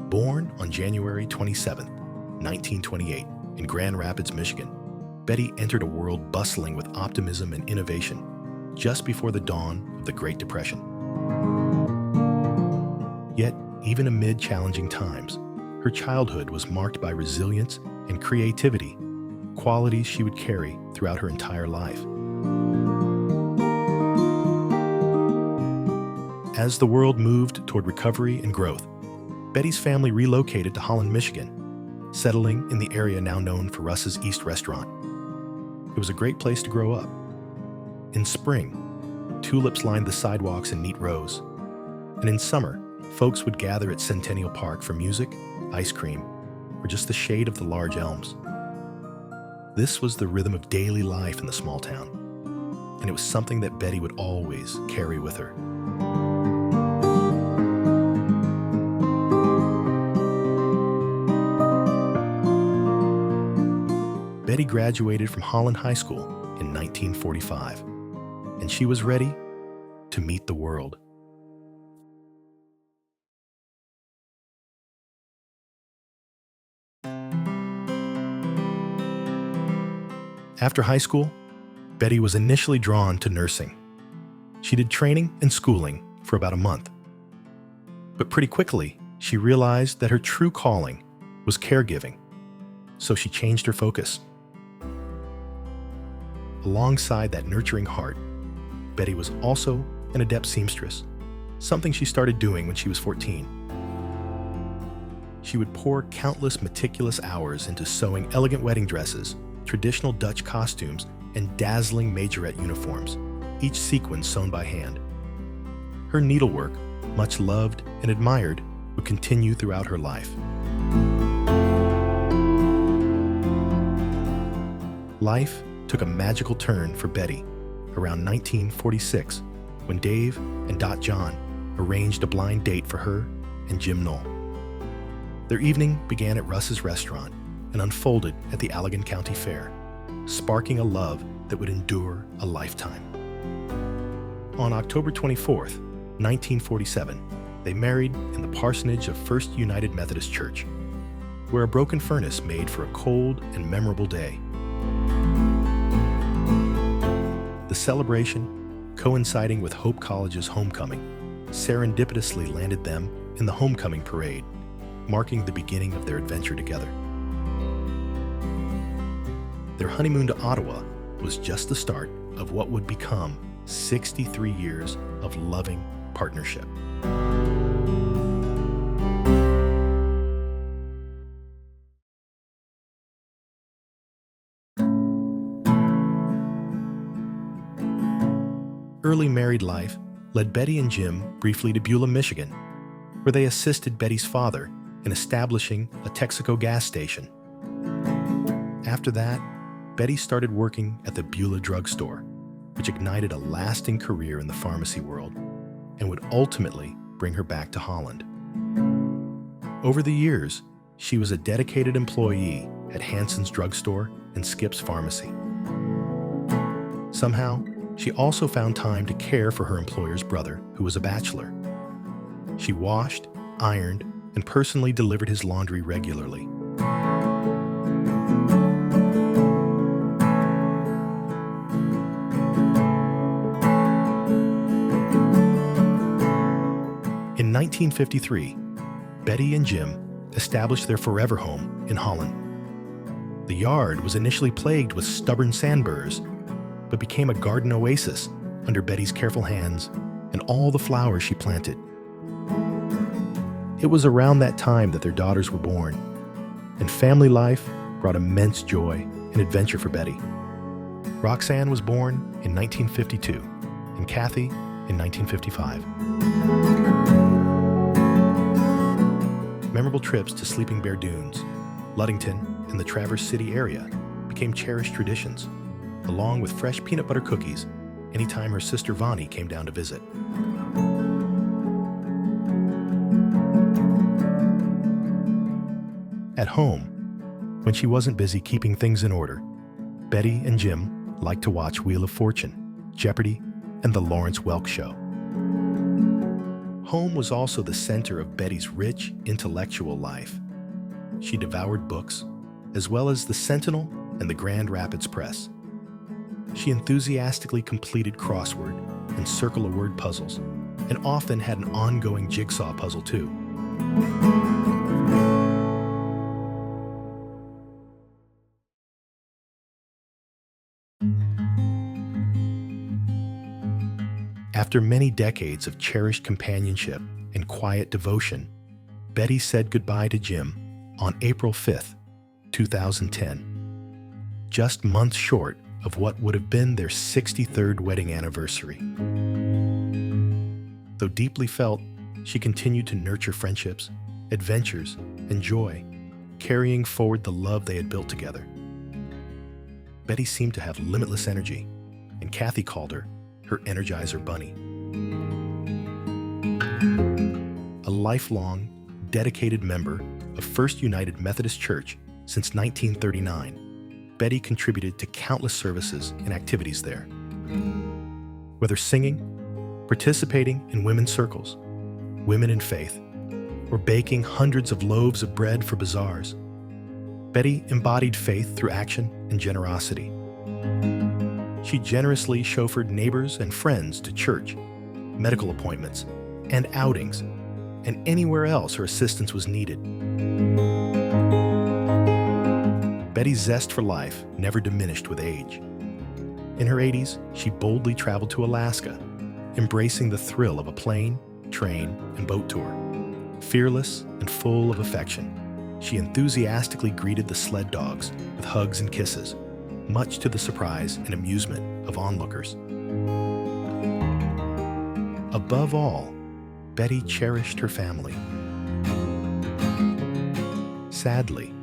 Born on January 27, 1928, in Grand Rapids, Michigan, Betty entered a world bustling with optimism and innovation just before the dawn of the Great Depression. Yet, even amid challenging times, her childhood was marked by resilience and creativity, qualities she would carry throughout her entire life. As the world moved toward recovery and growth, Betty's family relocated to Holland, Michigan, settling in the area now known for Russ's East Restaurant. It was a great place to grow up. In spring, tulips lined the sidewalks in neat rows, and in summer, folks would gather at Centennial Park for music, ice cream, or just the shade of the large elms. This was the rhythm of daily life in the small town, and it was something that Betty would always carry with her. Betty graduated from Holland High School in 1945, and she was ready to meet the world. After high school, Betty was initially drawn to nursing. She did training and schooling for about a month. But pretty quickly, she realized that her true calling was caregiving, so she changed her focus. Alongside that nurturing heart, Betty was also an adept seamstress, something she started doing when she was 14. She would pour countless meticulous hours into sewing elegant wedding dresses, traditional Dutch costumes, and dazzling majorette uniforms, each sequin sewn by hand. Her needlework, much loved and admired, would continue throughout her life. Life took a magical turn for Betty around 1946 when Dave and Dot John arranged a blind date for her and Jim Knoll. Their evening began at Russ's Restaurant and unfolded at the Allegan County Fair, sparking a love that would endure a lifetime. On October 24th, 1947, they married in the parsonage of First United Methodist Church, where a broken furnace made for a cold and memorable day. The celebration, coinciding with Hope College's homecoming, serendipitously landed them in the homecoming parade, marking the beginning of their adventure together. Their honeymoon to Ottawa was just the start of what would become 63 years of loving partnership. Early married life led Betty and Jim briefly to Beulah, Michigan, where they assisted Betty's father in establishing a Texaco gas station. After that, Betty started working at the Beulah drugstore, which ignited a lasting career in the pharmacy world and would ultimately bring her back to Holland. Over the years, she was a dedicated employee at Hanson's drugstore and Skip's pharmacy. Somehow, she also found time to care for her employer's brother, who was a bachelor. She washed, ironed, and personally delivered his laundry regularly. 1953, Betty and Jim established their forever home in Holland. The yard was initially plagued with stubborn sandburrs, but became a garden oasis under Betty's careful hands and all the flowers she planted. It was around that time that their daughters were born, and family life brought immense joy and adventure for Betty. Roxanne was born in 1952 and Kathy in 1955. Memorable trips to Sleeping Bear Dunes, Ludington, and the Traverse City area became cherished traditions, along with fresh peanut butter cookies anytime her sister Vonnie came down to visit. At home, when she wasn't busy keeping things in order, Betty and Jim liked to watch Wheel of Fortune, Jeopardy, and The Lawrence Welk Show. Home was also the center of Betty's rich, intellectual life. She devoured books, as well as the Sentinel and the Grand Rapids Press. She enthusiastically completed crossword and circle-of-word puzzles, and often had an ongoing jigsaw puzzle too. After many decades of cherished companionship and quiet devotion, Betty said goodbye to Jim on April 5th, 2010, just months short of what would have been their 63rd wedding anniversary. Though deeply felt, she continued to nurture friendships, adventures, and joy, carrying forward the love they had built together. Betty seemed to have limitless energy, and Kathy called her Energizer Bunny. A lifelong, dedicated member of First United Methodist Church since 1939, Betty contributed to countless services and activities there. Whether singing, participating in women's circles, women in faith, or baking hundreds of loaves of bread for bazaars, Betty embodied faith through action and generosity. She generously chauffeured neighbors and friends to church, medical appointments, and outings, and anywhere else her assistance was needed. Betty's zest for life never diminished with age. In her 80s, she boldly traveled to Alaska, embracing the thrill of a plane, train, and boat tour. Fearless and full of affection, she enthusiastically greeted the sled dogs with hugs and kisses, much to the surprise and amusement of onlookers. Above all, Betty cherished her family. Sadly,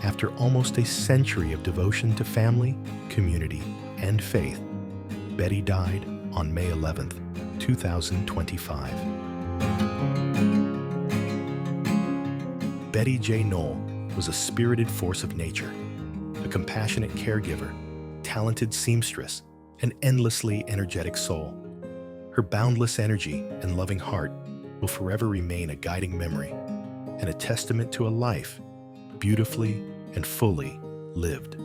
after almost a century of devotion to family, community, and faith, Betty died on May 11th, 2025. Betty J. Knoll was a spirited force of nature, a compassionate caregiver, talented seamstress, an endlessly energetic soul. Her boundless energy and loving heart will forever remain a guiding memory and a testament to a life beautifully and fully lived.